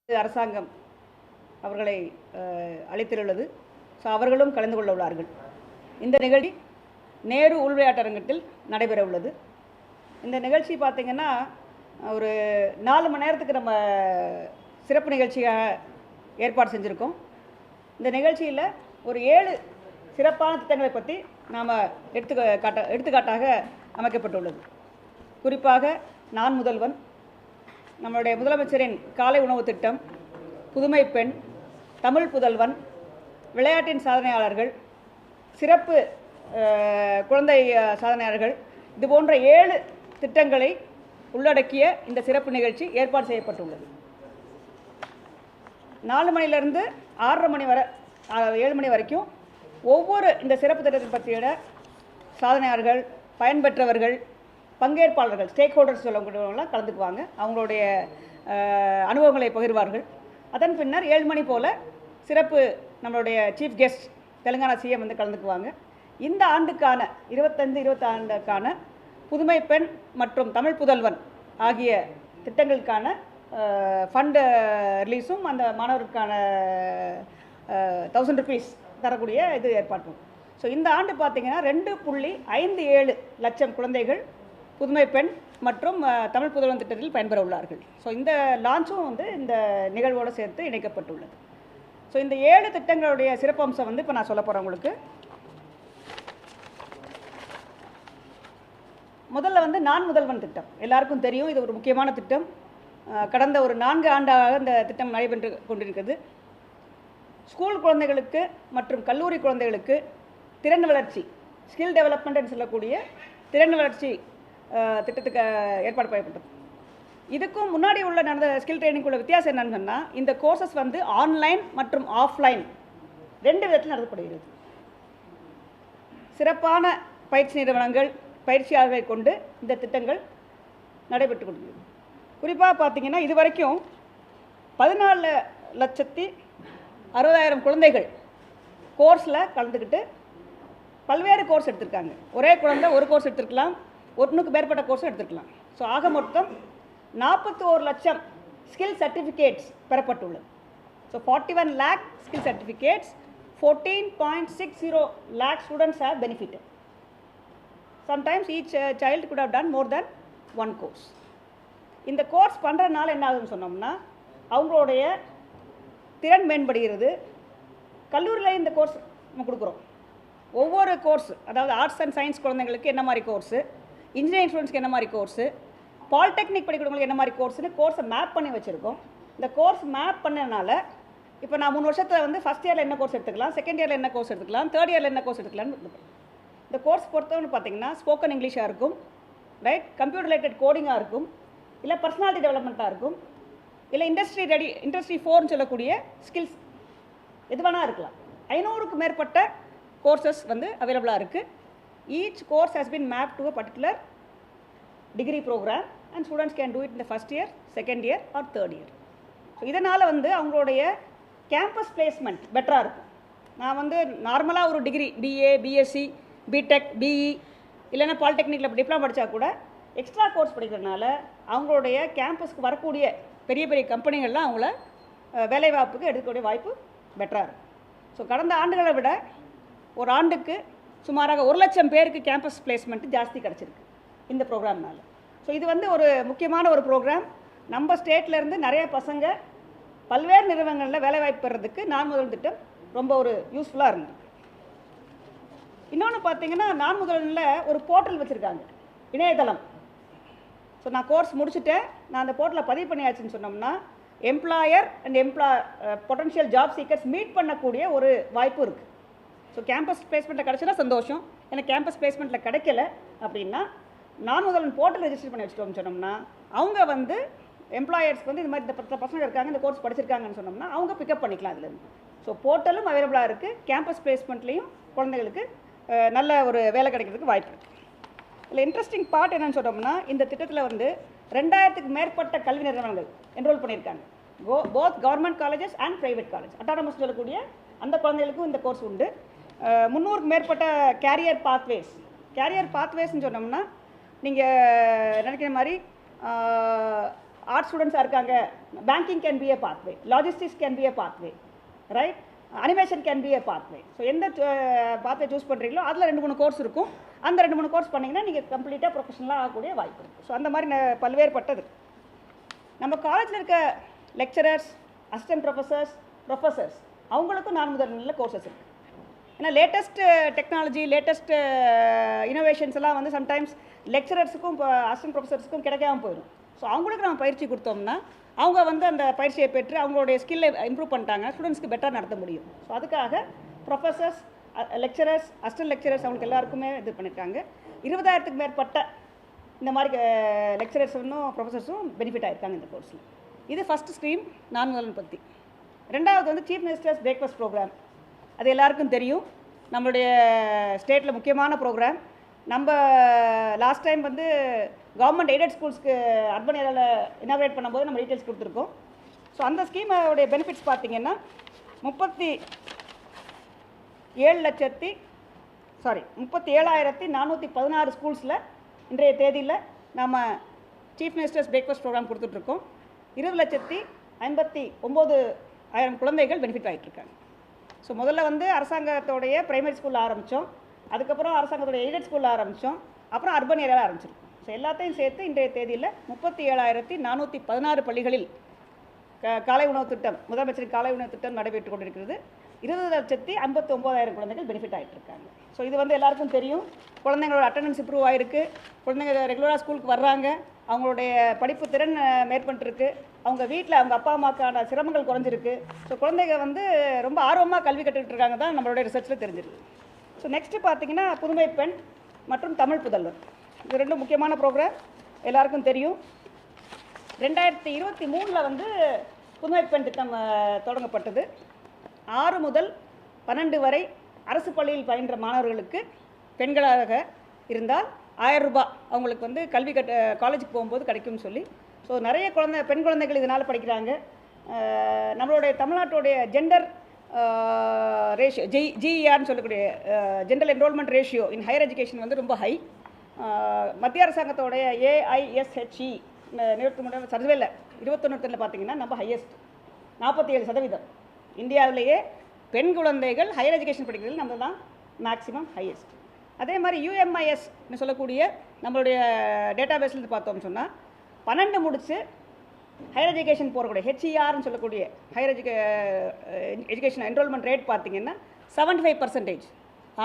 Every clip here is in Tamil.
அரசாங்கம் அவர்களை அழைத்துள்ளது. ஸோ அவர்களும் கலந்து கொள்ள உள்ளார்கள். இந்த நிகழ்ச்சி நேரு உள்விளையாட்டரங்கத்தில் நடைபெற உள்ளது. இந்த நிகழ்ச்சி பார்த்திங்கன்னா ஒரு 4 மணி நேரத்துக்கு நம்ம சிறப்பு நிகழ்ச்சியாக ஏற்பாடு செஞ்சுருக்கோம். இந்த நிகழ்ச்சியில் ஒரு 7 சிறப்பான திட்டங்களை பற்றி நாம் எடுத்துக்காட்டாக அமைக்கப்பட்டுள்ளது. குறிப்பாக நான் முதல்வன், நம்மளுடைய முதலமைச்சரின் காலை உணவு திட்டம், புதுமை பெண், தமிழ் புதல்வன், விளையாட்டின் சாதனையாளர்கள், சிறப்பு குழந்தை சாதனையாளர்கள், இது போன்ற 7 திட்டங்களை உள்ளடக்கிய இந்த சிறப்பு நிகழ்ச்சி ஏற்பாடு செய்யப்பட்டுள்ளது. 4 மணிலேருந்து 6:30 மணி வரை 7 மணி வரைக்கும் ஒவ்வொரு இந்த சிறப்பு திட்டத்தை பற்றிய சாதனையாளர்கள், பயன்பெற்றவர்கள், பங்கேற்பாளர்கள், ஸ்டேக் ஹோல்டர்ஸ் சொல்லக்கூடியவங்களாம் கலந்துக்குவாங்க. அவங்களுடைய அனுபவங்களை பகிர்வார்கள். அதன் பின்னர் 7 மணி போல் சிறப்பு நம்மளுடைய சீஃப் கெஸ்ட் தெலுங்கானா சிஎம் வந்து கலந்துக்குவாங்க. இந்த ஆண்டுக்கான 25-26 ஆண்டுக்கான புதுமை பெண் மற்றும் தமிழ் புதல்வன் ஆகிய திட்டங்களுக்கான ஃபண்டு ரிலீஸும் அந்த மாணவருக்கான 1000 rupees தரக்கூடிய இது ஏற்பாடும். ஸோ இந்த ஆண்டு பார்த்திங்கன்னா 2.57 லட்சம் குழந்தைகள் புதுமை பெண் மற்றும் தமிழ் புதல்வன் திட்டத்தில் பயன்பெற உள்ளார்கள். ஸோ இந்த லான்ச்சும் வந்து இந்த நிகழ்வோடு சேர்த்து இணைக்கப்பட்டுள்ளது. ஸோ இந்த 7 திட்டங்களுடைய சிறப்பம்சம் வந்து இப்போ நான் சொல்ல போகிறேன் உங்களுக்கு. முதல்ல வந்து நான் முதல்வன் திட்டம் எல்லாருக்கும் தெரியும். இது ஒரு முக்கியமான திட்டம். கடந்த ஒரு 4 ஆண்டாக இந்த திட்டம் நடைபெற்று கொண்டிருக்கிறது. ஸ்கூல் குழந்தைகளுக்கு மற்றும் கல்லூரி குழந்தைகளுக்கு திறன் வளர்ச்சி, ஸ்கில் டெவலப்மெண்ட் சொல்லக்கூடிய திறன் வளர்ச்சி திட்டத்துக்கு ஏற்பாடு செய்யப்பட்டது. இதுக்கும் முன்னாடி உள்ள நடந்த ஸ்கில் ட்ரைனிங் உள்ள வித்தியாசம் என்னன்னு சொன்னால், இந்த கோர்சஸ் வந்து ஆன்லைன் மற்றும் ஆஃப்லைன் 2 விதத்தில் நடத்தப்படுகிறது. சிறப்பான பயிற்சி நிறுவனங்கள், பயிற்சியாளர்களை கொண்டு இந்த திட்டங்கள் நடைபெற்று கொண்டிருக்கிறது. குறிப்பாக பார்த்திங்கன்னா இது வரைக்கும் 14,60,000 குழந்தைகள் கோர்ஸில் கலந்துக்கிட்டு பல்வேறு கோர்ஸ் எடுத்திருக்காங்க. ஒரே குழந்தை ஒரு கோர்ஸ் எடுத்துருக்கலாம், ஒன்றுக்கு மேற்பட்ட கோர்ஸும் எடுத்துருக்கலாம். ஸோ ஆக மொத்தம் 41 லட்சம் ஸ்கில் சர்டிஃபிகேட்ஸ் பெறப்பட்டுள்ளது. So 41 lakh skill certificates, 14.60 lakh students have benefited. Sometimes each child could have done more than one course. இந்த கோர்ஸ் பண்ணுறதுனால என்ன ஆகுதுன்னு சொன்னோம்னா, அவங்களுடைய திறன் மேம்படுகிறது. கல்லூரியில் இந்த கோர்ஸ் நம்ம கொடுக்குறோம். ஒவ்வொரு கோர்ஸ், அதாவது ஆர்ட்ஸ் அண்ட் சயின்ஸ் குழந்தைங்களுக்கு என்ன மாதிரி கோர்ஸு, இன்ஜினியரிங் ஸ்டூடெண்ட்ஸ்க்கு என்ன மாதிரி கோர்ஸு, பாலிடெக்னிக் படிக்கிறவங்களுக்கு என்ன மாதிரி கோர்ஸ்னு கோர்ஸை மேப் பண்ணி வச்சுருக்கோம். இந்த கோர்ஸ் மேப் பண்ணனால இப்போ நான் 3 வருஷத்தில் வந்து ஃபஸ்ட் இயரில் என்ன கோர்ஸ் எடுத்துக்கலாம், செகண்ட் இயரில் என்ன கோர்ஸ் எடுத்துக்கலாம், தேர்ட் இயரில் என்ன கோர்ஸ் எடுத்துக்கலாம்னு கொடுப்போம். இந்த கோர்ஸ் பொறுத்தவரை பார்த்திங்கன்னா ஸ்போக்கன் இங்கிலீஷாக இருக்கும், ரைட், கம்ப்யூட்டர் ரிலேட்டட் கோடிங்காக இருக்கும், இல்லை பர்சனாலிட்டி டெவலப்மெண்ட்டாக இருக்கும், இல்லை இண்டஸ்ட்ரி 4ன்னு சொல்லக்கூடிய ஸ்கில்ஸ் எது வேணால் இருக்கலாம். 500க்கு மேற்பட்ட கோர்சஸ் வந்து அவைலபிளாக இருக்குது. Each course has been map to a particular degree program and students can do it இந்த first year, second year or third year. So இதனால் வந்து அவங்களுடைய கேம்பஸ் பிளேஸ்மெண்ட் பெட்டராக இருக்கும். நான் வந்து நார்மலாக ஒரு degree BA, BSc, BTech, BE இல்லைன்னா பாலிடெக்னிக்கில் டிப்ளமா படித்தா கூட எக்ஸ்ட்ரா கோர்ஸ் படிக்கிறதுனால அவங்களுடைய கேம்பஸ்க்கு வரக்கூடிய பெரிய பெரிய கம்பெனிகள்லாம் அவங்கள வேலைவாய்ப்புக்கு எடுக்கக்கூடிய வாய்ப்பு பெட்டராக இருக்கும். ஸோ கடந்த ஆண்டுகளை விட ஒரு ஆண்டுக்கு சுமாராக 1 லட்சம் பேருக்கு கேம்பஸ் பிளேஸ்மெண்ட்டு ஜாஸ்தி கிடச்சிருக்கு இந்த ப்ரோக்ராம்னால. ஸோ இது வந்து ஒரு முக்கியமான ஒரு ப்ரோக்ராம். நம்ம ஸ்டேட்லேருந்து நிறைய பசங்க பல்வேறு நிறுவனங்களில் வேலைவாய்ப்பு பெறதுக்கு நான் முதல்வன் திட்டம் ரொம்ப ஒரு யூஸ்ஃபுல்லாக இருந்தது. இன்னொன்று பார்த்திங்கன்னா, நான் முதல்வனில் ஒரு போர்ட்டல் வச்சுருக்காங்க, இணையதளம். ஸோ நான் கோர்ஸ் முடிச்சுட்டேன், நான் அந்த போர்ட்டலில் பதிவு பண்ணியாச்சுன்னு சொன்னோம்னா employer and potential job seekers meet பண்ணக்கூடிய ஒரு வாய்ப்பு இருக்குது. ஸோ கேம்பஸ் பிளேஸ்மெண்ட்டில் கிடச்சினா சந்தோஷம். எனக்கு கேம்பஸ் பிளேஸ்மெண்ட்டில் கிடைக்கல அப்படின்னா நான் முதல்வன் போர்ட்டல் ரெஜிஸ்டர் பண்ணி வச்சுட்டோம்னு சொன்னோம்னா அவங்க வந்து எம்ப்ளாயர்ஸ்க்கு வந்து இந்த மாதிரி இந்த 10 பசங்க இருக்காங்க, இந்த கோர்ஸ் படிச்சிருக்காங்கன்னு சொன்னோம்னா அவங்க பிக்கப் பண்ணிக்கலாம் அதுலேருந்து. ஸோ போர்ட்டலும் அவைலபிளாக இருக்குது. கேம்பஸ் பிளேஸ்மெண்ட்லேயும் குழந்தைகளுக்கு நல்ல ஒரு வேலை கிடைக்கிறதுக்கு வாய்ப்பு இருக்குது. இதில் இன்ட்ரெஸ்டிங் பார்ட் என்னென்னு சொன்னோம்னா, இந்த திட்டத்தில் வந்து 2000க்கு மேற்பட்ட கல்வி நிறுவனங்கள் என்ரோல் பண்ணியிருக்காங்க. Both government colleges and private college, autonomous சொல்லக்கூடிய அந்த குழந்தைகளுக்கும் இந்த கோர்ஸ் உண்டு. 300க்கு மேற்பட்ட கேரியர் பாத்வேஸ்ன்னு சொன்னோம்னா, நீங்கள் நினைக்கிற மாதிரி ஆர்ட்ஸ் ஸ்டூடெண்ட்ஸாக இருக்காங்க, banking can be a pathway, logistics can be a pathway, right, animation can be a pathway. So எந்த பாத்வே சூஸ் பண்ணுறீங்களோ அதில் 2-3 கோர்ஸ் இருக்கும். அந்த 2-3 கோர்ஸ் பண்ணிங்கன்னா நீங்கள் கம்ப்ளீட்டாக ப்ரொஃபஷனலாக ஆகக்கூடிய வாய்ப்பு இருக்குது. ஸோ அந்த மாதிரி பல்வேறுபட்டது. நம்ம காலேஜில் இருக்க லெக்சரர்ஸ், அசிஸ்டன்ட் ப்ரொஃபஸர்ஸ் அவங்களுக்கும் 4 முதல் நல்ல கோர்சஸ் இருக்குது. ஏன்னா லேட்டஸ்ட் டெக்னாலஜி, லேட்டஸ்ட் இனோவேஷன்ஸ் எல்லாம் வந்து சம்டைம்ஸ் லெக்சரர்ஸுக்கும் இப்போ அசிஸ்டன்ட் ப்ரொஃபஸர்ஸுக்கும் கிடைக்காம போயிடும். ஸோ அவங்களுக்கு நம்ம பயிற்சி கொடுத்தோம்னா அவங்க வந்து அந்த பயிற்சியை பெற்று அவங்களுடைய ஸ்கில்லை இம்ப்ரூவ் பண்ணிட்டாங்க, ஸ்டூடெண்ட்ஸ்க்கு பெட்டராக நடத்த முடியும். ஸோ அதுக்காக ப்ரொஃபஸர்ஸ், லெக்சரர்ஸ், அசிஸ்டன்ட் லெக்சரர்ஸ் அவங்களுக்கு எல்லாருக்குமே இது பண்ணியிருக்காங்க. 20,000க்கு மேற்பட்ட இந்த மாதிரி லெக்சரர்ஸும் ப்ரொஃபஸர்ஸும் பெனிஃபிட் ஆகிருக்காங்க இந்த கோர்ஸில். இது ஃபஸ்ட் ஸ்ட்ரீம் நான் பற்றி. ரெண்டாவது வந்து சீஃப் மினிஸ்டர்ஸ் பிரேக்ஃபாஸ்ட் ப்ரோக்ராம். அது எல்லாருக்கும் தெரியும், நம்மளுடைய ஸ்டேட்டில் முக்கியமான ப்ரோக்ராம். நம்ம லாஸ்ட் டைம் வந்து கவர்மெண்ட் எய்டட் ஸ்கூல்ஸ்க்கு அர்பன் ஏரியாவில் இனாக்ரேட் பண்ணும்போது நம்ம டீட்டெயில்ஸ் கொடுத்துருக்கோம். ஸோ அந்த ஸ்கீமோடைய பெனிஃபிட்ஸ் பார்த்திங்கன்னா 37,416 ஸ்கூல்ஸில் இன்றைய தேதியில் நம்ம சீஃப் மினிஸ்டர்ஸ் பிரேக்ஃபாஸ்ட் ப்ரோக்ராம் கொடுத்துட்ருக்கோம். 20,59,000 குழந்தைகள் பெனிஃபிட் ஆகிட்டுருக்காங்க. ஸோ முதல்ல வந்து அரசாங்கத்தோடைய ப்ரைமரி ஸ்கூலில் ஆரம்பித்தோம், அதுக்கப்புறம் அரசாங்கத்தோடைய எய்டட் ஸ்கூலில் ஆரம்பித்தோம், அப்புறம் அர்பன் ஏரியாவில் ஆரம்பிச்சிருக்கோம். ஸோ எல்லாத்தையும் சேர்த்து இன்றைய தேதியில் 37,416 பள்ளிகளில் காலை உணவு திட்டம், முதலமைச்சரின் காலை உணவு திட்டம் நடைபெற்று கொண்டிருக்கிறது. 20,59,000 குழந்தைகள் பெனிஃபிட் ஆகிட்டு இருக்காங்க. ஸோ இது வந்து எல்லாருக்கும் தெரியும். குழந்தைங்களோட அட்டண்டன்ஸ் இம்ப்ரூவ் ஆகிருக்கு, குழந்தைங்க ரெகுலராக ஸ்கூலுக்கு வர்றாங்க, அவங்களுடைய படிப்பு திறன் மேற்பட்டுருக்கு, அவங்க வீட்டில் அவங்க அப்பா அம்மாக்கான சிரமங்கள் குறைஞ்சிருக்கு. ஸோ குழந்தைங்க வந்து ரொம்ப ஆர்வமாக கல்வி கற்றுக்கிட்டு இருக்காங்க தான் நம்மளுடைய ரிசர்ச்சில் தெரிஞ்சிருக்கு. ஸோ நெக்ஸ்ட்டு பார்த்திங்கன்னா புதுமை பெண் மற்றும் தமிழ் புதல்வர். இது ரெண்டும் முக்கியமான ப்ரோக்ராம், எல்லாருக்கும் தெரியும். 2023 வந்து புதுமை பெண் திட்டம் தொடங்கப்பட்டது. 6 முதல் 12 வரை அரசு பள்ளியில் பயின்ற மாணவர்களுக்கு பெண்களாக இருந்தால் 1000 ரூபாய் அவங்களுக்கு வந்து கல்வி காலேஜுக்கு போகும்போது கிடைக்கும்னு சொல்லி. ஸோ நிறைய பெண் குழந்தைகள் இதனால் படிக்கிறாங்க. நம்மளுடைய தமிழ்நாட்டுடைய ஜெண்டர் ரேஷியோ, ஜிஇஆர்னு சொல்லக்கூடிய gender enrolment ratio in higher education வந்து ரொம்ப ஹை. மத்திய அரசாங்கத்தோடைய AISHE சர்வேல 21 பார்த்தீங்கன்னா நம்ம ஹையஸ்ட் 47%. இந்தியாவிலேயே பெண் குழந்தைகள் ஹையர் எஜுகேஷன் படிக்கிறது நம்ம தான் மேக்ஸிமம் ஹையஸ்ட். அதே மாதிரி UMISன்னு சொல்லக்கூடிய நம்மளுடைய டேட்டா பேஸ்லேருந்து பார்த்தோம்னு சொன்னால் 12 முடித்து ஹையர் எஜுகேஷன் போகக்கூடிய HERன்னு சொல்லக்கூடிய ஹையர் எஜுகேஷன் என்ரோல்மெண்ட் ரேட் பார்த்திங்கன்னா 75%.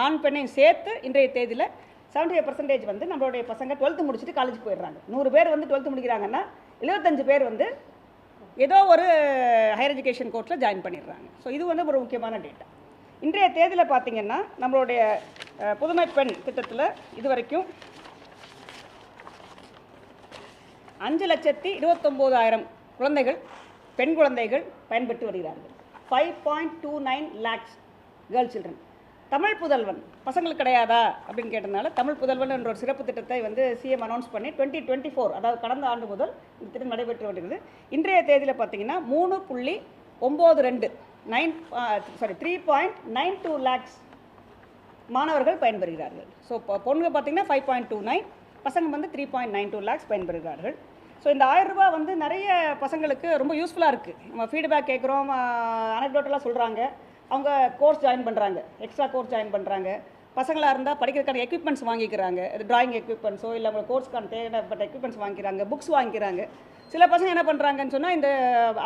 ஆண் பெண்ணையும் சேர்த்து இன்றைய தேதியில் 75% வந்து நம்மளுடைய பசங்க 12th முடிச்சுட்டு காலேஜுக்கு போயிடுறாங்க. 100 பேர் வந்து 12th முடிக்கிறாங்கன்னா 75 பேர் வந்து ஏதோ ஒரு ஹையர் எஜுகேஷன் கோர்ஸில் ஜாயின் பண்ணிடுறாங்க. ஸோ இது வந்து ஒரு முக்கியமான டேட்டா. இன்றைய தேதியில் பார்த்திங்கன்னா நம்மளுடைய புதுமை பெண் திட்டத்தில் இதுவரைக்கும் 5,29,000 குழந்தைகள், பெண் குழந்தைகள் பயன்பெற்று வருகிறார்கள். 5.29 lakhs கேர்ள் சில்ட்ரன். தமிழ் புதல்வன் பசங்களுக்கு கிடையாதா அப்படின்னு கேட்டதுனால தமிழ் புதல்வன் என்ற ஒரு சிறப்பு திட்டத்தை வந்து CM அனௌன்ஸ் பண்ணி 2024, அதாவது கடந்த ஆண்டு முதல் இந்த திட்டம் நடைபெற்று வருகிறது. இன்றைய தேதியில் பார்த்தீங்கன்னா 3.92 lakhs மாணவர்கள் பயன்பெறுகிறார்கள். ஸோ பொண்ணுங்க பார்த்தீங்கன்னா 5.29, பசங்க வந்து 3.92 lakhs பயன்பெறுகிறார்கள். ஸோ இந்த 1000 ரூபாய் வந்து நிறைய பசங்களுக்கு ரொம்ப யூஸ்ஃபுல்லாக இருக்குது. நம்ம ஃபீட்பேக் கேட்குறோம், அனக்டோட்டலாக சொல்கிறாங்க. அவங்க கோர்ஸ் ஜாயின் பண்ணுறாங்க, எக்ஸ்ட்ரா கோர்ஸ் ஜாயின் பண்ணுறாங்க. பசங்களாக இருந்தால் படிக்கிறதுக்கான எக்யூப்மெண்ட்ஸ் வாங்கிக்கிறாங்க, ட்ராயிங் எக்யூப்மெண்ட்ஸோ இல்லை அவங்க கோர்ஸ்க்கான தேவைப்பட்ட எக்யூப்மெண்ட்ஸ் வாங்கிக்கிறாங்க, புக்ஸ் வாங்கிக்கிறாங்க. சில பசங்க என்ன பண்ணுறாங்கன்னு சொன்னால் இந்த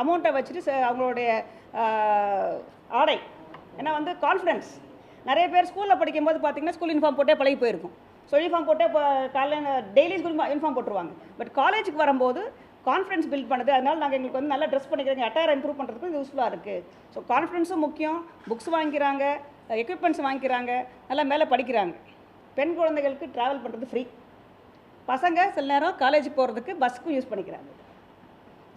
அமௌண்ட்டை வச்சுட்டு அவங்களுடைய ஆடை, ஏன்னா வந்து கான்ஃபிடென்ஸ், நிறைய பேர் ஸ்கூலில் படிக்கும்போது பார்த்திங்கன்னா ஸ்கூல் யூனிஃபார்ம் போட்டே பழகி போயிருக்கும். ஸோ யூனிஃபார்ம் போட்டே இப்போ காலையில் டெய்லி ஸ்கூல் யூனிஃபார்ம் போட்டுருவாங்க. பட் காலேஜுக்கு வரும்போது கான்ஃபிடன்ஸ் பில்ட் பண்ணுது. அதனால் நாங்கள் எங்களுக்கு வந்து நல்லா ட்ரெஸ் பண்ணிக்கிறோங்க, அட்டையரை இம்ப்ரூவ் பண்ணுறதுக்கு இது யூஸ்ஃபுல்லாக இருக்குது. ஸோ கான்ஃபிடன்ஸும் முக்கியம், புக்ஸ் வாங்கிக்கிறாங்க, எக்யூப்மெண்ட்ஸ் வாங்கிக்கிறாங்க, நல்லா மேலே படிக்கிறாங்க. பெண் குழந்தைகளுக்கு ட்ராவல் பண்ணுறது ஃப்ரீ. பசங்க சில நேரம் காலேஜுக்கு போகிறதுக்கு பஸ்ஸுக்கும் யூஸ் பண்ணிக்கிறாங்க.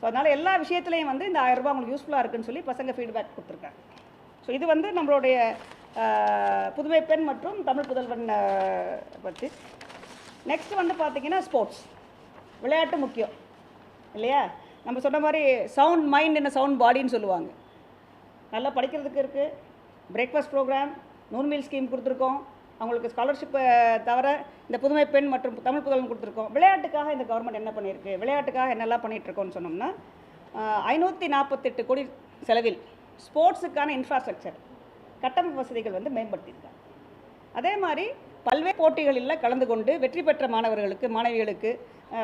ஸோ அதனால் எல்லா விஷயத்துலையும் வந்து இந்த 1000 ரூபாய் உங்களுக்கு யூஸ்ஃபுல்லாக இருக்குன்னு சொல்லி பசங்க ஃபீட்பேக் கொடுத்துருக்காங்க. ஸோ இது வந்து நம்மளுடைய புதுமை பெண் மற்றும் தமிழ் புதல்வன் பற்றி. நெக்ஸ்ட் வந்து பார்த்திங்கன்னா ஸ்போர்ட்ஸ், விளையாட்டு முக்கியம் இல்லையா? நம்ம சொன்ன மாதிரி சவுண்ட் மைண்ட் என்ன சவுண்ட் பாடின்னு சொல்லுவாங்க. நல்லா படிக்கிறதுக்கு இருக்குது, breakfast programme, noon meal scheme கொடுத்துருக்கோம், அவங்களுக்கு ஸ்காலர்ஷிப்பை தவிர இந்த புதுமை பெண் மற்றும் தமிழ் புதல்வன் கொடுத்துருக்கோம். விளையாட்டுக்காக இந்த கவர்மெண்ட் என்ன பண்ணியிருக்கு, விளையாட்டுக்காக என்னெல்லாம் பண்ணிகிட்ருக்கோன்னு சொன்னோம்னா 548 கோடி செலவில் ஸ்போர்ட்ஸுக்கான இன்ஃப்ராஸ்ட்ரக்சர் கட்டமைப்பு வசதிகள் வந்து மேம்படுத்தியிருக்காங்க. அதே மாதிரி பல்வேறு போட்டிகளில் கலந்து கொண்டு வெற்றி பெற்ற மாணவர்களுக்கு மாணவிகளுக்கு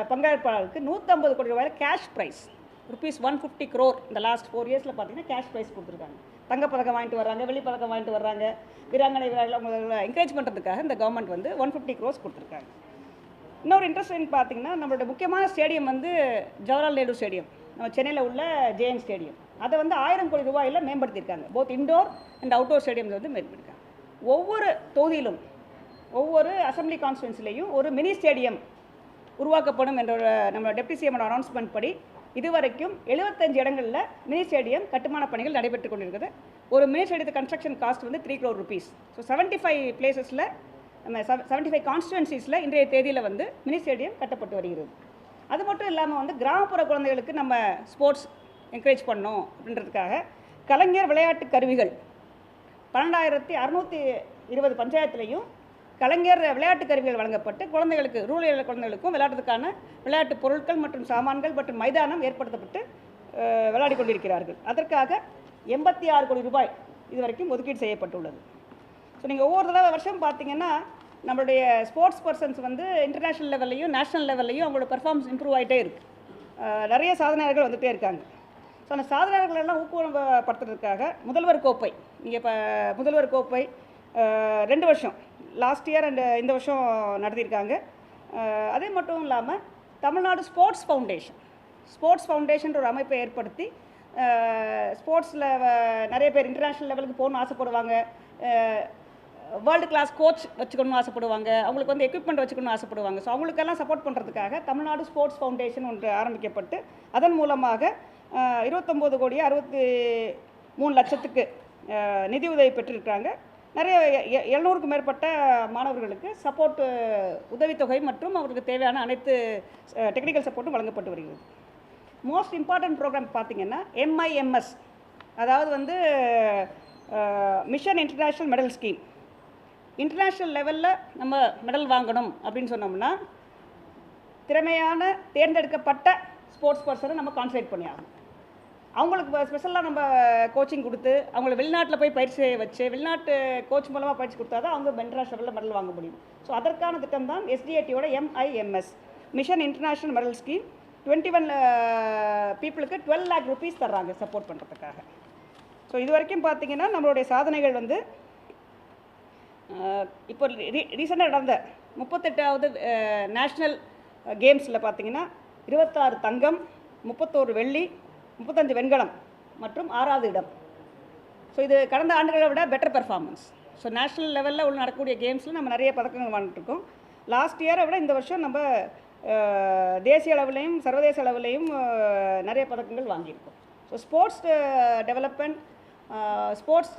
பங்கேற்பாளர்களுக்கு 150 கோடி ரூபாயில் கேஷ் ப்ரைஸ் ₹150 crore இந்த லாஸ்ட் 4 இயர்ஸில் பார்த்தீங்கன்னா கேஷ் ப்ரைஸ் கொடுத்துருக்காங்க. தங்கப்பதக்கம் வாங்கிட்டு வர்றாங்க, வெள்ளிப்பதக்கம் வாங்கிட்டு வர்றாங்க. வீராங்கனை வீரர்கள் அவங்களை என்கரேஜ் பண்ணுறதுக்காக இந்த கவர்மெண்ட் வந்து 150 crores கொடுத்துருக்காங்க. இன்னொரு இன்ட்ரெஸ்டிங் பார்த்தீங்கன்னா நம்மளோட முக்கியமான ஸ்டேடியம் வந்து ஜவஹர்லால் நேரு ஸ்டேடியம், நம்ம சென்னையில் உள்ள ஜேஎன் ஸ்டேடியம். அதை வந்து 1000 கோடி ரூபாயில் மேம்படுத்தியிருக்காங்க. Both indoor and outdoor stadiums வந்து மேம்படுத்தியிருக்காங்க. ஒவ்வொரு தொகுதியிலும் ஒவ்வொரு அசம்பிளி கான்ஸ்டிடுவன்சிலையும் ஒரு மினி ஸ்டேடியம் உருவாக்கப்படும் என்ற நம்ம டெப்டி சிஎம்மோட அனௌன்ஸ்மெண்ட் படி இதுவரைக்கும் 75 இடங்களில் மினி ஸ்டேடியம் கட்டுமான பணிகள் நடைபெற்று கொண்டிருக்குது. ஒரு மினி ஸ்டேடியத்து கன்ஸ்ட்ரக்ஷன் காஸ்ட் வந்து ₹3 crore. ஸோ 75 பிளேசஸில் நம்ம 75 கான்ஸ்டிடுவன்சிஸில் இன்றைய தேதியில் வந்து மினி ஸ்டேடியம் கட்டப்பட்டு வருகிறது. அது மட்டும் இல்லாமல் வந்து கிராமப்புற குழந்தைகளுக்கு நம்ம ஸ்போர்ட்ஸ் என்கரேஜ் பண்ணோம் அப்படின்றதுக்காக கலைஞர் விளையாட்டு கருவிகள் 12620 பஞ்சாயத்துலேயும் கலைஞர் விளையாட்டு கருவிகள் வழங்கப்பட்டு குழந்தைகளுக்கு ரூரல் குழந்தைகளுக்கும் விளையாட்டுக்கான விளையாட்டு பொருட்கள் மற்றும் சாமான்கள் மற்றும் மைதானம் ஏற்படுத்தப்பட்டு விளையாடி கொண்டிருக்கிறார்கள். அதற்காக 86 கோடி ரூபாய் இதுவரைக்கும் ஒதுக்கீடு செய்யப்பட்டுள்ளது. ஸோ நீங்கள் ஒவ்வொரு தடவை வருஷம் பார்த்தீங்கன்னா நம்மளுடைய ஸ்போர்ட்ஸ் பர்சன்ஸ் வந்து இன்டர்நேஷ்னல் லெவல்லையும் நேஷனல் லெவல்லையும் அவங்களோட பெர்ஃபார்மன்ஸ் இம்ப்ரூவ் ஆகிட்டே இருக்குது. நிறைய சாதனையாளர்கள் வந்துகிட்டே இருக்காங்க. ஸோ அந்த சாதனையாளர்களெல்லாம் ஊக்குவப்படுத்துறதுக்காக முதல்வர் கோப்பை, நீங்கள் இப்போ முதல்வர் கோப்பை 2 வருஷம் லாஸ்ட் இயர் அண்ட் இந்த வருஷம் நடத்தியிருக்காங்க. அதே மட்டும் இல்லாமல் தமிழ்நாடு ஸ்போர்ட்ஸ் ஃபவுண்டேஷன் ஒரு அமைப்பை ஏற்படுத்தி ஸ்போர்ட்ஸில் நிறைய பேர் இன்டர்நேஷ்னல் லெவலுக்கு போகணும்னு ஆசைப்படுவாங்க, வேர்ல்டு கிளாஸ் கோச் வச்சுக்கணும்னு ஆசைப்படுவாங்க, அவங்களுக்கு வந்து எக்யூப்மெண்ட் வச்சுக்கணும்னு ஆசைப்படுவாங்க. ஸோ அவங்களுக்கெல்லாம் சப்போர்ட் பண்ணுறதுக்காக தமிழ்நாடு ஸ்போர்ட்ஸ் ஃபவுண்டேஷன் ஒன்று ஆரம்பிக்கப்பட்டு அதன் மூலமாக 29,63 லட்சத்துக்கு நிதி உதவி பெற்றிருக்காங்க. நிறைய 700க்கும் மேற்பட்ட மாணவர்களுக்கு சப்போர்ட் உதவித்தொகை மற்றும் அவருக்கு தேவையான அனைத்து டெக்னிக்கல் சப்போர்ட்டும் வழங்கப்பட்டு வருகிறது. மோஸ்ட் இம்பார்ட்டன்ட் ப்ரோக்ராம் பார்த்திங்கன்னா MIMS, அதாவது வந்து mission international medal scheme. International லெவலில் நம்ம மெடல் வாங்கணும் அப்படின்னு சொன்னோம்னா திறமையான தேர்ந்தெடுக்கப்பட்ட ஸ்போர்ட்ஸ் பர்சனை நம்ம கான்சன்ட்ரேட் பண்ணி ஆகணும். அவங்களுக்கு ஸ்பெஷலாக நம்ம கோச்சிங் கொடுத்து அவங்கள வெளிநாட்டில் போய் பயிற்சி வச்சு வெளிநாட்டு கோச் மூலமாக பயிற்சி கொடுத்தா தான் அவங்க இன்டர்நேஷ்னல் லெவலில் மெடல் வாங்க முடியும். ஸோ அதற்கான திட்டம் தான் SDATயோட MIMS, mission international medal scheme. 21 பீப்புளுக்கு 12 lakh rupees தர்றாங்க சப்போர்ட் பண்ணுறதுக்காக. ஸோ இது வரைக்கும் பார்த்திங்கன்னா நம்மளுடைய சாதனைகள் வந்து இப்போ ரீசெண்டாக நடந்த 38வது நேஷ்னல் கேம்ஸில் பார்த்திங்கன்னா 26 தங்கம், 31 வெள்ளி, 35 வெண்கலம் மற்றும் 6வது இடம். ஸோ இது கடந்த ஆண்டுகளை விட பெட்டர் பெர்ஃபார்மன்ஸ். ஸோ நேஷ்னல் லெவலில் உள்ள நடக்கக்கூடிய கேம்ஸில் நம்ம நிறைய பதக்கங்கள் வாங்கிட்டுருக்கோம். லாஸ்ட் இயரை விட இந்த வருஷம் நம்ம தேசிய அளவிலையும் சர்வதேச அளவிலையும் நிறைய பதக்கங்கள் வாங்கியிருக்கோம். ஸோ ஸ்போர்ட்ஸ் டெவலப்மெண்ட், ஸ்போர்ட்ஸ்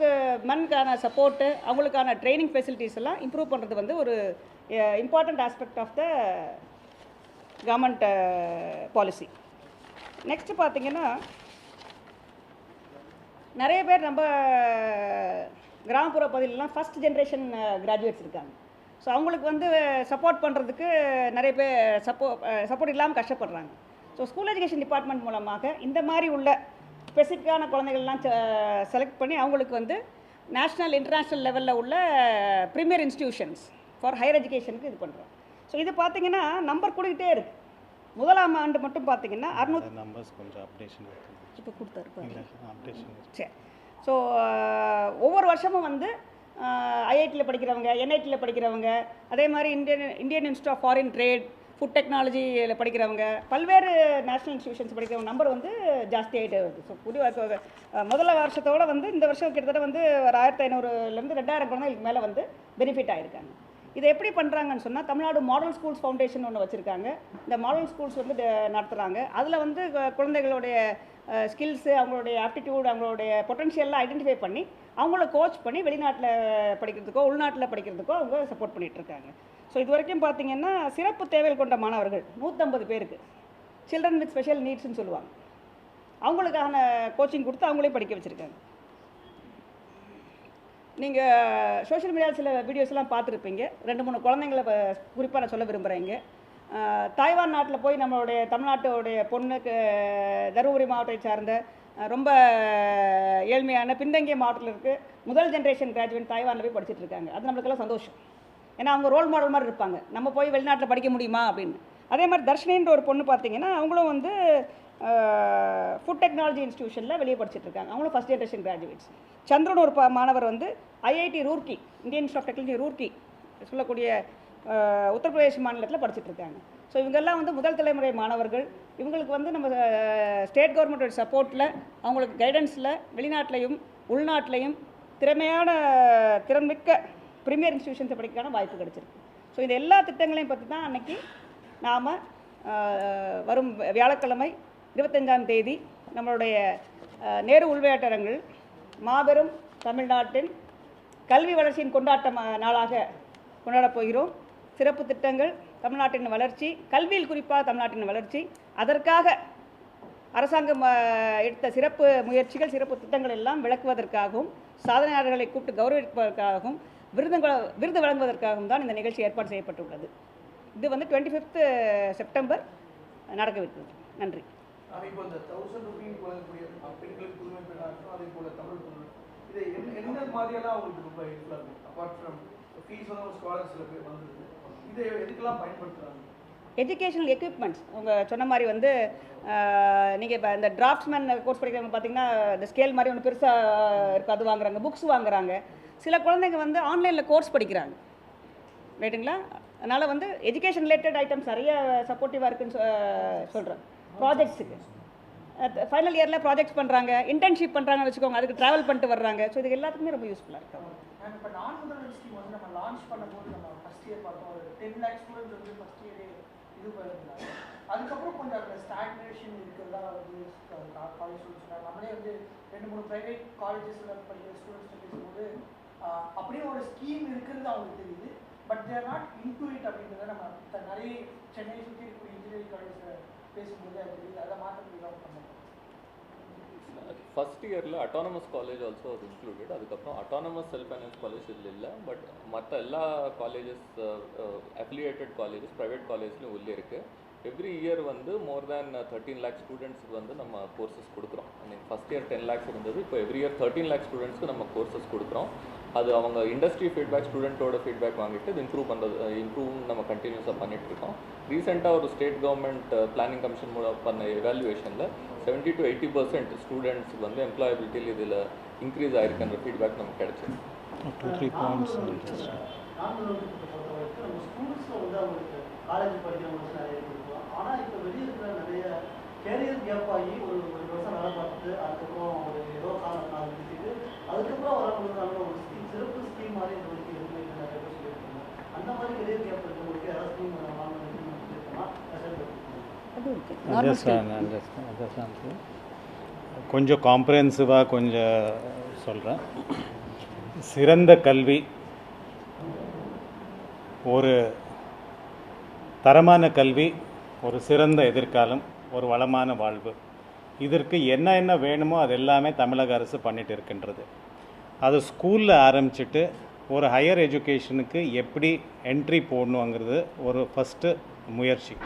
மென்கான சப்போர்ட்டு, அவங்களுக்கான ட்ரைனிங் ஃபெசிலிட்டிஸ் எல்லாம் இம்ப்ரூவ் பண்ணுறது வந்து ஒரு important aspect of the government policy. Next பார்த்திங்கன்னா நிறைய பேர் நம்ம கிராமப்புற பகுதியிலலாம் ஃபஸ்ட் ஜென்ரேஷன் கிராஜுவேட்ஸ் இருக்காங்க. ஸோ அவங்களுக்கு வந்து சப்போர்ட் பண்ணுறதுக்கு நிறைய பேர் சப்போர்ட் இல்லாமல் கஷ்டப்படுறாங்க. ஸோ ஸ்கூல் எஜுகேஷன் டிபார்ட்மெண்ட் மூலமாக இந்த மாதிரி உள்ள ஸ்பெசிஃபிக்கான குழந்தைகள்லாம் செலக்ட் பண்ணி அவங்களுக்கு வந்து நேஷ்னல் இன்டர்நேஷ்னல் லெவலில் உள்ள ப்ரீமியர் இன்ஸ்டிடியூஷன்ஸ் ஃபார் ஹையர் எஜுகேஷனுக்கு இது பண்ணுறோம். ஸோ இது பார்த்திங்கன்னா நம்பர் கூடிக்கிட்டே இருக்குது. முதலாம் ஆண்டு மட்டும் பார்த்திங்கன்னா 600 நம்பர்ஸ் கொஞ்சம் அப்டேஷன் இப்போ கொடுத்தாரு. சரி. ஸோ ஒவ்வொரு வருஷமும் வந்து IITயில் படிக்கிறவங்க, NITயில் படிக்கிறவங்க, அதே மாதிரி Indian institute of foreign trade, food டெக்னாலஜியில் படிக்கிறவங்க, பல்வேறு நேஷ்னல் இன்ஸ்டியூஷன்ஸ் படிக்கிறவங்க நம்பர் வந்து ஜாஸ்தி ஆகிட்டே வருது. ஸோ புதிய முதல்ல வருஷத்தோடு வந்து இந்த வருஷம் கிட்டத்தட்ட வந்து ஒரு 1500லேருந்து 2000 குழந்தைகளுக்கு மேலே வந்து பெனிஃபிட் ஆகிருக்காங்க. இதை எப்படி பண்ணுறாங்கன்னு சொன்னால் தமிழ்நாடு மாடல் ஸ்கூல்ஸ் ஃபவுண்டேஷன் ஒன்று வச்சுருக்காங்க. இந்த மாடல் ஸ்கூல்ஸ் வந்து நடத்துகிறாங்க. அதில் வந்து குழந்தைகளுடைய ஸ்கில்ஸு, அவங்களுடைய ஆப்டிடியூட், அவங்களுடைய பொட்டன்ஷியல்லாம் ஐடென்டிஃபை பண்ணி அவங்கள கோச் பண்ணி வெளிநாட்டில் படிக்கிறதுக்கோ உள்நாட்டில் படிக்கிறதுக்கோ அவங்க சப்போர்ட் பண்ணிகிட்ருக்காங்க. ஸோ இது வரைக்கும் பார்த்திங்கன்னா சிறப்பு தேவைகள் கொண்ட மாணவர்கள் 150 பேருக்கு, சில்ட்ரன் வித் ஸ்பெஷல் நீட்ஸ்னு சொல்லுவாங்க, அவங்களுக்கான கோச்சிங் கொடுத்து அவங்களே படிக்க வச்சுருக்காங்க. நீங்கள் சோஷியல் மீடியாவில் சில வீடியோஸ்லாம் பார்த்துருப்பீங்க. 2-3 குழந்தைங்கள குறிப்பாக நான் சொல்ல விரும்புகிறேங்க. தாய்வான் நாட்டில் போய் நம்மளுடைய தமிழ்நாட்டுடைய பொண்ணுக்கு தருமபுரி மாவட்டத்தை சார்ந்த ரொம்ப ஏழ்மையான பின்தங்கிய மாவட்டத்தில் இருக்குது முதல் ஜென்ரேஷன் கிராஜுவேட் தாய்வானில் போய் படிச்சுட்டு இருக்காங்க. அது நம்மளுக்கெல்லாம் சந்தோஷம். ஏன்னா அவங்க ரோல் மாடல் மாதிரி இருப்பாங்க. நம்ம போய் வெளிநாட்டில் படிக்க முடியுமா அப்படின்னு. அதே மாதிரி தர்ஷினின்ற ஒரு பொண்ணு பார்த்தீங்கன்னா அவங்களும் வந்து ஃபுட் டெக்னாலஜி இன்ஸ்டியூஷனில் வெளியே படிச்சுட்டு இருக்காங்க. அவங்களும் ஃபஸ்ட் ஜென்ரேஷன் கிராஜுவேட்ஸ். சந்திரன் ஒரு மாணவர் வந்து IIT Roorkee, Indian institute of technology Roorkee சொல்லக்கூடிய உத்தரப்பிரதேஷ் மாநிலத்தில் படிச்சுட்டு இருக்காங்க. ஸோ இவங்கெல்லாம் வந்து முதல் தலைமுறை மாணவர்கள். இவங்களுக்கு வந்து நம்ம ஸ்டேட் கவர்மெண்ட்டோட சப்போர்ட்டில் அவங்களுக்கு கைடன்ஸில் வெளிநாட்டிலையும் உள்நாட்டிலையும் திறன்மிக்க ப்ரீமியர் இன்ஸ்டியூஷன்ஸை படிக்கிறதுக்கான வாய்ப்பு கிடச்சிருக்கு. ஸோ இந்த எல்லா திட்டங்களையும் பற்றி தான் அன்றைக்கி நாம் வரும் வியாழக்கிழமை 25ஆம் தேதி நம்மளுடைய நேரு உள்விளையாட்டரங்கில் மாபெரும் தமிழ்நாட்டின் கல்வி வளர்ச்சியின் கொண்டாட்ட நாளாக கொண்டாடப் போகிறோம். சிறப்பு திட்டங்கள், தமிழ்நாட்டின் வளர்ச்சி, கல்வியில் குறிப்பாக தமிழ்நாட்டின் வளர்ச்சி, அதற்காக அரசாங்கம் எடுத்த சிறப்பு முயற்சிகள், சிறப்பு திட்டங்கள் எல்லாம் விளக்குவதற்காகவும் சாதனையாளர்களை கூப்பிட்டு கௌரவிப்பதற்காகவும் விருது வழங்குவதற்காகவும் தான் இந்த நிகழ்ச்சி ஏற்பாடு செய்யப்பட்டுள்ளது. இது வந்து 25th செப்டம்பர் நடக்கவிருக்கிறது. நன்றி. இப்போ இந்த 1000 ரூபீஸ் வழங்கக்கூடிய பெண்களுக்கு புதுமை பெண்ணாக அதே போல தமிழ் பொருள் இதை எந்த மாதிரியெல்லாம் அவங்களுக்கு ரொம்ப ஹெல்ப்ஃபுல்லாக இருக்கும்? அப்பார்ட் ஃப்ரம் ஃபீஸ் வந்து ஒரு ஸ்காலர்ஸில் போய் வந்துருக்கு, இதை எதுக்கெல்லாம் பயன்படுத்துகிறாங்க? எஜுகேஷனல் எக்யூப்மெண்ட்ஸ் அவங்க சொன்ன மாதிரி வந்து நீங்கள் இப்போ இந்த டிராஃப்ட்ஸ்மேன் கோர்ஸ் படிக்கிறவங்க பார்த்தீங்கன்னா இந்த ஸ்கேல் மாதிரி ஒன்று பெருசாக இருக்குது, அது வாங்குறாங்க. புக்ஸ் வாங்குறாங்க. சில குழந்தைங்க வந்து ஆன்லைனில் கோர்ஸ் படிக்கிறாங்க, ரைட்டுங்களா? அதனால் வந்து எஜுகேஷன் ரிலேட்டட் ஐட்டம்ஸ் நிறைய சப்போர்ட்டிவாக இருக்குன்னு சொல்கிறேன். ப்ராஜெக்ட்ஸுக்கு ஃபைனல் இயரில் ப்ராஜெக்ட்ஸ் பண்ணுறாங்க, இன்டர்ன்ஷிப் பண்ணுறாங்கன்னு வச்சுக்கோங்க, அதுக்கு ட்ராவல் பண்ணிட்டு வர்றாங்க. ஸோ இது எல்லாத்துக்குமே ரொம்ப யூஸ்ஃபுல்லாக இருக்கும். இப்போ நான் முதல்வர் ஸ்கீம் வந்து நம்ம லான்ச் பண்ணும்போது நம்ம ஃபஸ்ட் இயர் பார்த்தோம், ஒரு 10 lakh ஸ்டூடெண்ட்ஸ் வந்து ஃபஸ்ட் இயரே இது பண்ணியிருந்தாங்க. அதுக்கப்புறம் கொஞ்சம் அந்த ஸ்டாக்னேஷன் இருக்கிறதா வந்து காலேஜ் சொன்னாங்க. நம்மளே வந்து 2-3 ப்ரைவேட் காலேஜஸில் படிக்கிற ஸ்டூடெண்ட்ஸ் பேசும்போது அப்படியே ஒரு ஸ்கீம் இருக்கிறது அவங்களுக்கு தெரியுது. But there not into it அப்படின்றத நம்ம நிறைய சென்னை சுற்றி இருக்கக்கூடிய இன்ஜினியரிங் காலேஜில் பேசும்போது அது தெரியுது. அதை மாற்ற முடியாமல் பண்ணணும். ஃபஸ்ட் இயரில் அட்டானமஸ் காலேஜ் ஆல்சோ அது இன்க்ளூடட். அதுக்கப்புறம் அட்டானமஸ் செல்ஃப் ஃபைனான்ஸ் காலேஜ் இதில் இல்லை, பட் மற்ற எல்லா காலேஜஸ் அஃபிலியேட்டட் காலேஜஸ் ப்ரைவேட் காலேஜ்லையும் உள்ளே இருக்குது. எவ்ரி இயர் வந்து மோர் தேன் 13 lakh ஸ்டூடெண்ட்ஸுக்கு வந்து நம்ம கோர்சஸ் கொடுக்குறோம். அன்றைக்கி ஃபஸ்ட் இயர் 10 lakhs இருந்தது, இப்போ எவ்ரி இயர் 13 lakh ஸ்டூடெண்ட்ஸ்க்கு நம்ம கோர்சஸ் கொடுக்குறோம். அது அவங்க இண்டஸ்ட்ரி ஃபீட்பேக், ஸ்டூடெண்ட்டோட ஃபீட்பேக் வாங்கிட்டு இது இம்ப்ரூவ் நம்ம கண்டினியூஸாக பண்ணிகிட்ருக்கோம். ரீசெண்டாக ஒரு ஸ்டேட் கவர்மெண்ட் பிளானிங் கமிஷன் மூலம் பண்ண எவாலுவேஷனில் 70 to 80% ஸ்டூடெண்ட்ஸுக்கு வந்து எம்ப்ளாயபிலிட்டியில் இதில் இன்க்ரீஸ் ஆகிருக்குன்ற ஃபீட்பேக் நமக்கு கிடைச்சிது. 2-3 points. காலேஜ் படிக்கிறவங்களுக்கு நிறைய கொடுப்போம். ஆனால் இப்போ வெளியே இருக்கிற நிறைய கேரியர் கேப் ஆகி ஒரு வருஷம் வேலை பார்த்துட்டு அதுக்கப்புறம் ஒரு ஏதோ காரணம் நிறுத்திட்டு அதுக்கப்புறம் வரவங்களுக்கான ஒரு சிறப்பு ஸ்கீம் மாதிரி எங்களுக்கு எதுவுமே நிறைய பேர் சொல்லியிருக்காங்க. அந்த மாதிரி கேரியர் கேப் இருக்கிறவங்களுக்கு யாராவது ஸ்கீம் கொஞ்சம் காம்ப்ரஹென்சிவாக கொஞ்சம் சொல்கிறேன். சிறந்த கல்வி, ஒரு தரமான கல்வி, ஒரு சிறந்த எதிர்காலம், ஒரு வளமான வாழ்வு, இதற்கு என்ன வேணுமோ அது எல்லாமே தமிழக அரசு பண்ணிட்டு இருக்கின்றது. அது ஸ்கூலில் ஆரம்பிச்சுட்டு ஒரு ஹையர் எஜுகேஷனுக்கு எப்படி என்ட்ரி போடணுங்கிறது ஒரு ஃபஸ்ட்டு முயற்சி.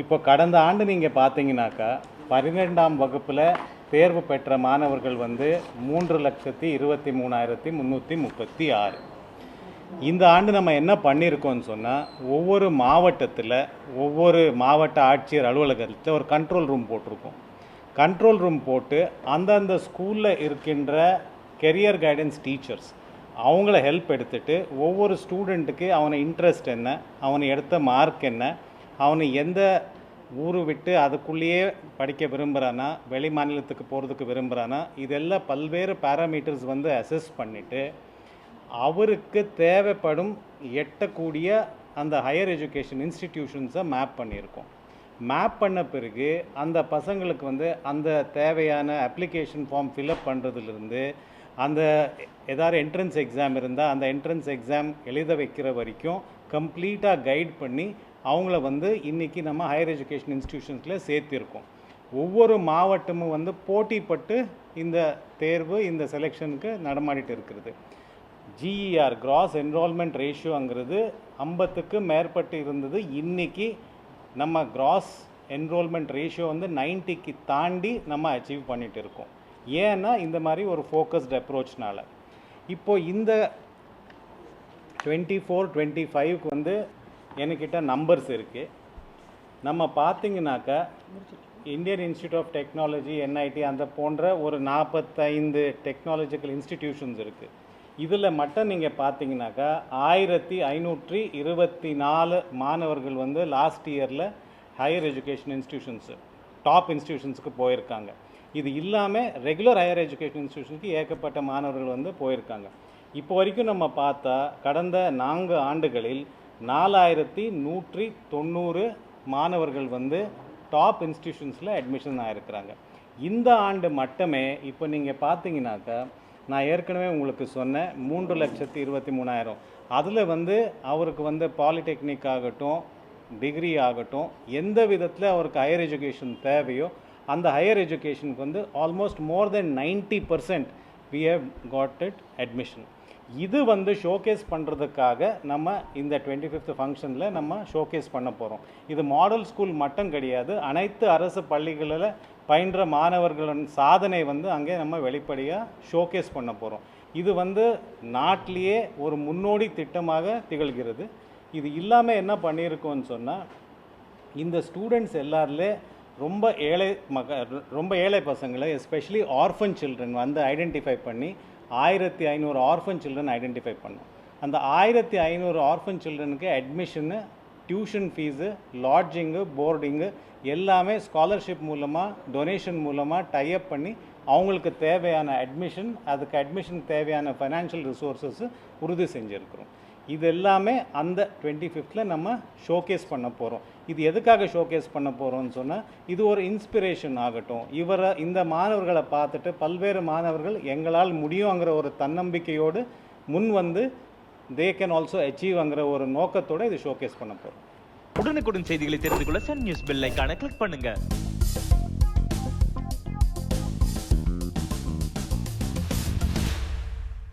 இப்போ கடந்த ஆண்டு நீங்கள் பார்த்தீங்கன்னாக்கா 12ஆம் வகுப்பில் தேர்வு பெற்ற மாணவர்கள் வந்து 3,23,336. இந்த ஆண்டு நம்ம என்ன பண்ணியிருக்கோம்னு சொன்னால், ஒவ்வொரு மாவட்டத்தில் ஒவ்வொரு மாவட்ட ஆட்சியர் அலுவலகத்தில் ஒரு கண்ட்ரோல் ரூம் போட்டிருக்கோம். கண்ட்ரோல் ரூம் போட்டு அந்தந்த ஸ்கூலில் இருக்கின்ற கெரியர் கைடன்ஸ் டீச்சர்ஸ் அவங்கள ஹெல்ப் எடுத்துகிட்டு ஒவ்வொரு ஸ்டூடெண்ட்டுக்கு அவனை இன்ட்ரெஸ்ட் என்ன, அவனை எடுத்த மார்க் என்ன, அவனை எந்த ஊரு விட்டு அதுக்குள்ளேயே படிக்க விரும்புகிறானா, வெளி மாநிலத்துக்கு போகிறதுக்கு விரும்புகிறானா, இதெல்லாம் பல்வேறு பேராமீட்டர்ஸ் வந்து அசஸ் பண்ணிவிட்டு அவருக்கு தேவைப்படும் எட்டக்கூடிய அந்த ஹையர் எஜுகேஷன் இன்ஸ்டிடியூஷன்ஸை மேப் பண்ணியிருக்கோம். மேப் பண்ண பிறகு அந்த பசங்களுக்கு வந்து அந்த தேவையான அப்ளிகேஷன் ஃபார்ம் ஃபில்அப் பண்ணுறதுலேருந்து அந்த ஏதாவது என்ட்ரன்ஸ் எக்ஸாம் இருந்தால் அந்த என்ட்ரன்ஸ் எக்ஸாம் எழுத வைக்கிற வரைக்கும் கம்ப்ளீட்டாக கைட் பண்ணி அவங்கள வந்து இன்றைக்கி நம்ம ஹையர் எஜுகேஷன் இன்ஸ்டிடியூஷன்ஸில் சேர்த்திருக்கோம். ஒவ்வொரு மாவட்டமும் வந்து போட்டிப்பட்டு இந்த தேர்வு, இந்த செலெக்ஷனுக்கு நடமாடிட்டு இருக்கிறது. ஜிஇஆர் கிராஸ் என்ரோல்மெண்ட் ரேஷியோங்கிறது 50க்கு மேற்பட்டு இருந்தது. இன்றைக்கி நம்ம கிராஸ் என்ரோல்மெண்ட் ரேஷியோ வந்து 90க்கு தாண்டி நம்ம அச்சீவ் பண்ணிகிட்டு இருக்கோம். ஏன்னா இந்த மாதிரி ஒரு ஃபோக்கஸ்டு அப்ரோச்னால. இப்போது இந்த 24-25க்கு வந்து என்கிட்ட நம்பர்ஸ் இருக்குது. நம்ம பார்த்திங்கனாக்கா Indian institute of technology, NIT அந்த போன்ற ஒரு 45 டெக்னாலஜிக்கல் இன்ஸ்டிடியூஷன்ஸ் இருக்குது. இதில் மட்டும் நீங்கள் பார்த்தீங்கன்னாக்கா 1524 மாணவர்கள் வந்து லாஸ்ட் இயரில் ஹையர் எஜுகேஷன் இன்ஸ்டிடியூஷன்ஸு டாப் இன்ஸ்டிடியூஷன்ஸுக்கு போயிருக்காங்க. இது இல்லாமல் ரெகுலர் ஹையர் எஜுகேஷன் இன்ஸ்டிடியூஷனுக்கு ஏகப்பட்ட மாணவர்கள் வந்து போயிருக்காங்க. இப்போ வரைக்கும் நம்ம பார்த்தா கடந்த 4 ஆண்டுகளில் 4190 மாணவர்கள் வந்து டாப் இன்ஸ்டிடியூஷன்ஸில் அட்மிஷன் ஆகிருக்கிறாங்க. இந்த ஆண்டு மட்டுமே இப்போ நீங்கள் பார்த்தீங்கன்னாக்கா நான் ஏற்கனவே உங்களுக்கு சொன்னேன் 3,23,000. அதில் வந்து அவருக்கு வந்து பாலிடெக்னிக் ஆகட்டும், டிகிரி ஆகட்டும், எந்த விதத்தில் அவருக்கு ஹையர் எஜுகேஷன் தேவையோ அந்த ஹையர் எஜுகேஷனுக்கு வந்து almost more then 90% we have got it admission. இது வந்து ஷோகேஸ் பண்ணுறதுக்காக நம்ம இந்த 25th ஃபங்க்ஷனில் நம்ம ஷோகேஸ் பண்ண போகிறோம். இது மாடல் ஸ்கூல் மட்டும் கிடையாது, அனைத்து அரசு பள்ளிகளில் பயின்ற மாணவர்களின் சாதனை வந்து அங்கே நம்ம வெளிப்படையாக ஷோகேஸ் பண்ண போகிறோம். இது வந்து நாட்டிலேயே ஒரு முன்னோடி திட்டமாக திகழ்கிறது. இது இல்லாமல் என்ன பண்ணியிருக்கோன்னு சொன்னால், இந்த ஸ்டூடெண்ட்ஸ் எல்லாருலே ரொம்ப ஏழை பசங்களை எஸ்பெஷலி ஆர்ஃபன் சில்ட்ரன் வந்து ஐடென்டிஃபை பண்ணி 1500 ஆர்ஃபன் சில்ட்ரன் ஐடென்டிஃபை பண்ணோம். அந்த 1500 ஆர்ஃபன் சில்ட்ரனுக்கு அட்மிஷனு, டியூஷன் ஃபீஸு, லாட்ஜிங்கு, போர்டிங்கு எல்லாமே ஸ்காலர்ஷிப் மூலமாக, டொனேஷன் மூலமாக டைப் பண்ணி அவங்களுக்கு தேவையான அட்மிஷன், அதுக்கு அட்மிஷனுக்கு தேவையான ஃபைனான்ஷியல் ரிசோர்ஸஸ் உறுதி செஞ்சுருக்கிறோம். இது எல்லாமே அந்த 25th நம்ம ஷோகேஸ் பண்ண போகிறோம். இது எதுக்காக ஷோகேஸ் பண்ண போகிறோம்னு சொன்னால், இது ஒரு இன்ஸ்பிரேஷன் ஆகட்டும். இந்த மாணவர்களை பார்த்துட்டு பல்வேறு மாணவர்கள் எங்களால் முடியுங்கிற ஒரு தன்னம்பிக்கையோடு முன் வந்து தே கேன் ஆல்சோ அச்சீவ்ங்கிற ஒரு நோக்கத்தோடு இது ஷோகேஸ் பண்ண போகிறோம். உடனுக்குடன் செய்திகளை தெரிந்து கொள்ள சன் நியூஸ் பெல் ஐகானை கிளிக் பண்ணுங்கள்.